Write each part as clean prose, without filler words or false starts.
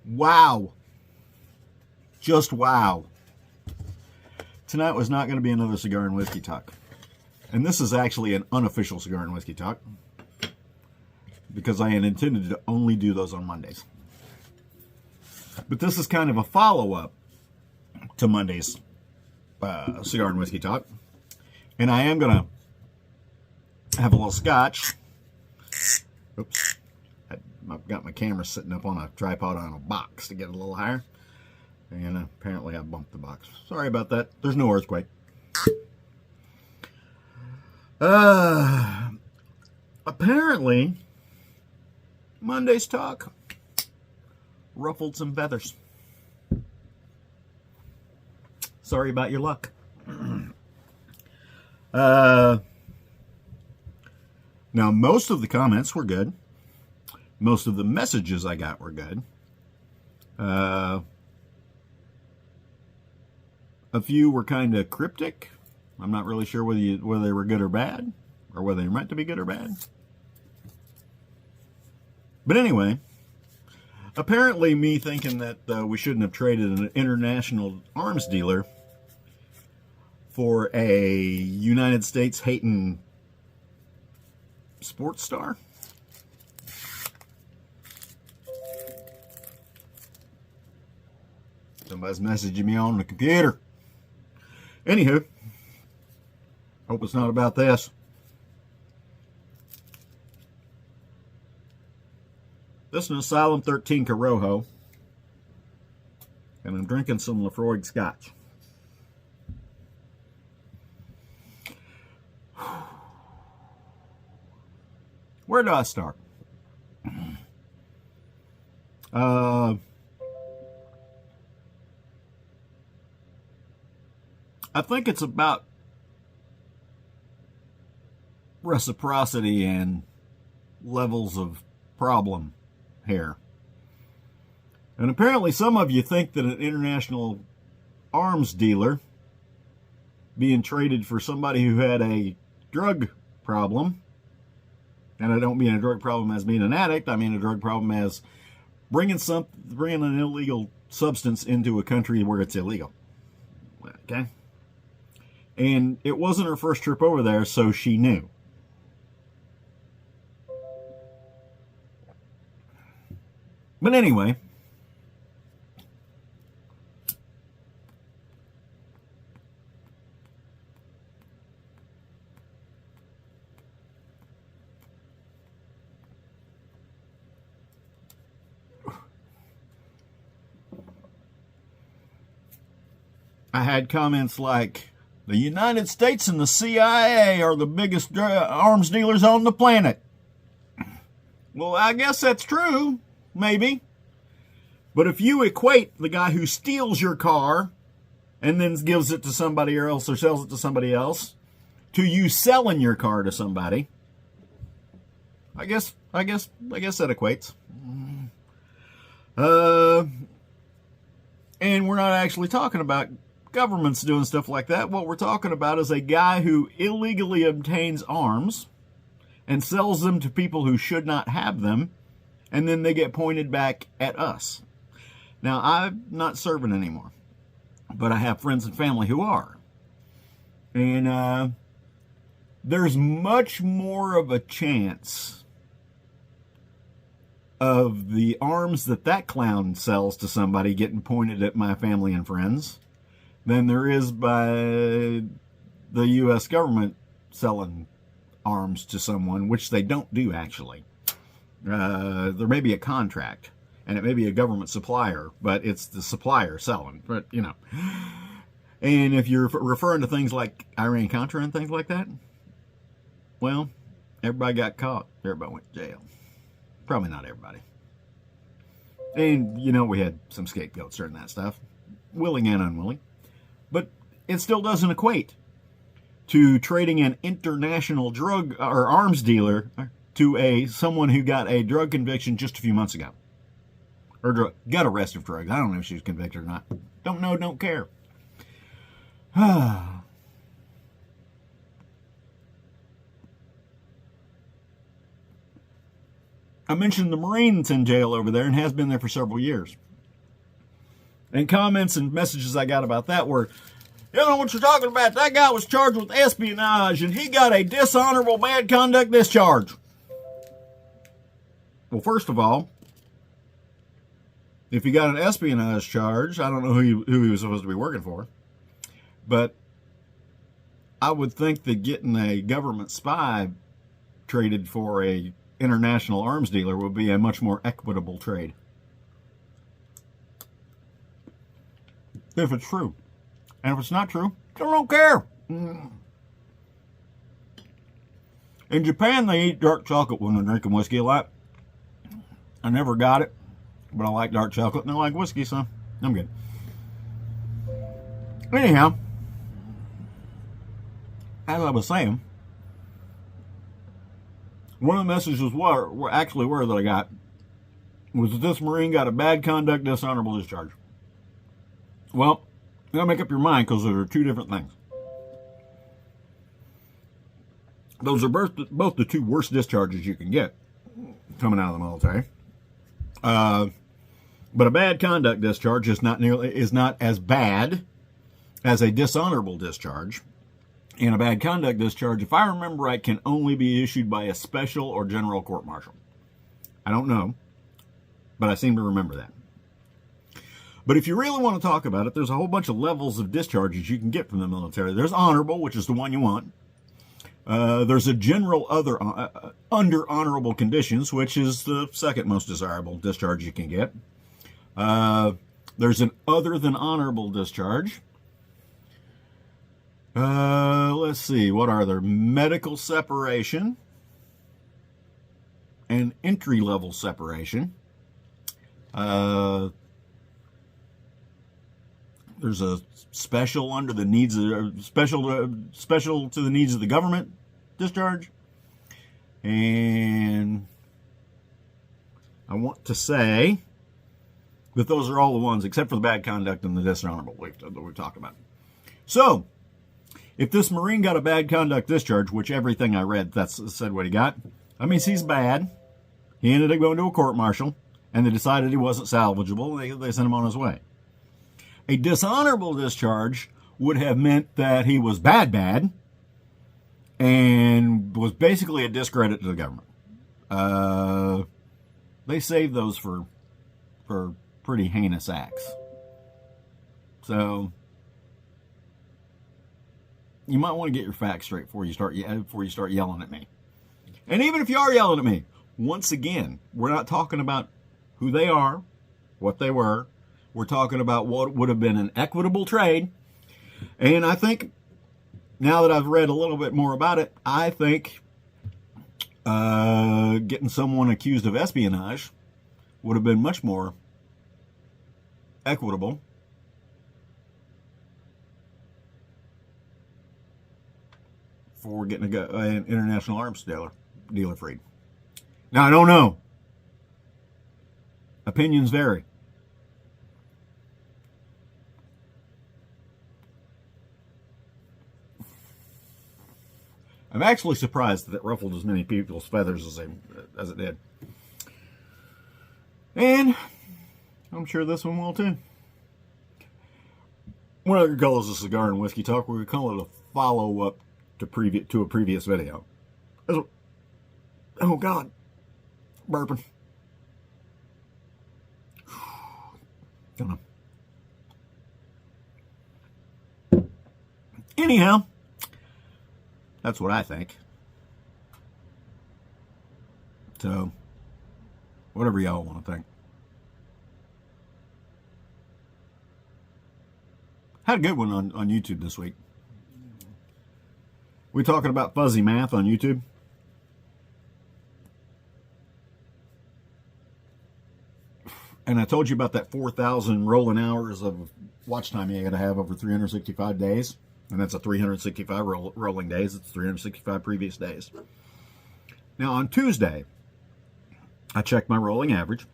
Wow. Just wow. Tonight was not going to be another cigar and whiskey talk. And this is actually an unofficial cigar and whiskey talk, because I had intended to only do those on Mondays. But this is kind of a follow-up to Monday's cigar and whiskey talk. And I am going to have a little scotch. Oops. I've got my camera sitting up on a tripod on a box to get a little higher. And apparently I bumped the box. Sorry about that. There's no earthquake. Apparently, Monday's talk ruffled some feathers. Sorry about your luck. Now, most of the comments were good. Most of the messages I got were good. A few were kind of cryptic. I'm not really sure whether they were good or bad, or whether they were meant to be good or bad. But anyway, apparently me thinking that we shouldn't have traded an international arms dealer for a United States hating sports star. Somebody's messaging me on the computer. Anywho, hope it's not about this. This is an Asylum 13 Corojo, and I'm drinking some Lafroig Scotch. Where do I start? I think it's about reciprocity and levels of problem here. And apparently some of you think that an international arms dealer being traded for somebody who had a drug problem, and I don't mean a drug problem as being an addict, I mean a drug problem as bringing an illegal substance into a country where it's illegal. Okay? And it wasn't her first trip over there, so she knew. But anyway, I had comments like, the United States and the CIA are the biggest arms dealers on the planet. Well, I guess that's true, maybe. But if you equate the guy who steals your car and then gives it to somebody else or sells it to somebody else to you selling your car to somebody, I guess that equates. And we're not actually talking about governments doing stuff like that. What we're talking about is a guy who illegally obtains arms and sells them to people who should not have them, and then they get pointed back at us. Now, I'm not serving anymore, but I have friends and family who are. And there's much more of a chance of the arms that clown sells to somebody getting pointed at my family and friends than there is by the U.S. government selling arms to someone, which they don't do, actually. There may be a contract, and it may be a government supplier, but it's the supplier selling. But, you know. And if you're referring to things like Iran-Contra and things like that, well, everybody got caught. Everybody went to jail. Probably not everybody. And, you know, we had some scapegoats during that stuff, willing and unwilling. But it still doesn't equate to trading an international drug or arms dealer to someone who got a drug conviction just a few months ago. Or got arrested for drugs. I don't know if she was convicted or not. Don't know, don't care. I mentioned the Marine's in jail over there and has been there for several years. And comments and messages I got about that were, you know what you're talking about? That guy was charged with espionage and he got a dishonorable bad conduct discharge. Well, first of all, if he got an espionage charge, I don't know who he was supposed to be working for, but I would think that getting a government spy traded for a international arms dealer would be a much more equitable trade. If it's true. And if it's not true, I don't care. In Japan, they eat dark chocolate when they're drinking whiskey a lot. I never got it, but I like dark chocolate and I like whiskey, so I'm good. Anyhow, as I was saying, one of the messages were that I got was that this Marine got a bad conduct dishonorable discharge. Well, you gotta make up your mind because there are two different things. Those are both the two worst discharges you can get coming out of the military. But a bad conduct discharge is not as bad as a dishonorable discharge. And a bad conduct discharge, if I remember right, can only be issued by a special or general court-martial. I don't know, but I seem to remember that. But if you really want to talk about it, there's a whole bunch of levels of discharges you can get from the military. There's honorable, which is the one you want. There's a general under honorable conditions, which is the second most desirable discharge you can get. There's an other than honorable discharge. Let's see, what are there? Medical separation and entry-level separation. There's a special under the needs of special to the needs of the government discharge, and I want to say that those are all the ones except for the bad conduct and the dishonorable that we've talked about. So, if this Marine got a bad conduct discharge, which everything I read said what he got, that means he's bad. He ended up going to a court-martial, and they decided he wasn't salvageable. They sent him on his way. A dishonorable discharge would have meant that he was bad, and was basically a discredit to the government. They saved those for pretty heinous acts. So you might want to get your facts straight before you start yelling at me. And even if you are yelling at me, once again, we're not talking about who they are, what they were. We're talking about what would have been an equitable trade. And I think, now that I've read a little bit more about it, I think getting someone accused of espionage would have been much more equitable for getting an international arms dealer freed. Now, I don't know. Opinions vary. I'm actually surprised that it ruffled as many people's feathers as it did. And I'm sure this one will too. We're not going to call this a cigar and whiskey talk. We're going to call it a follow-up to a previous video. Oh, God. Burping. Don't know. Anyhow, that's what I think. So, whatever y'all want to think. Had a good one on YouTube this week. We talking about fuzzy math on YouTube. And I told you about that 4,000 rolling hours of watch time you got to have over 365 days. And that's a 365 rolling days. It's 365 previous days. Now, on Tuesday, I checked my rolling average.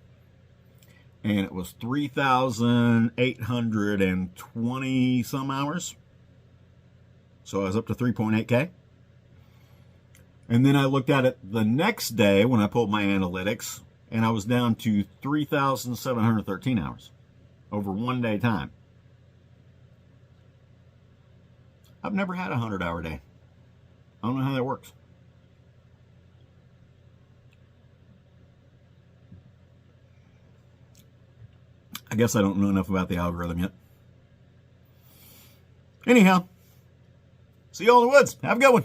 And it was 3,820 some hours. So I was up to 3.8K. And then I looked at it the next day when I pulled my analytics. And I was down to 3,713 hours. over 1 day time. I've never had a 100-hour day. I don't know how that works. I guess I don't know enough about the algorithm yet. Anyhow, see you all in the woods. Have a good one.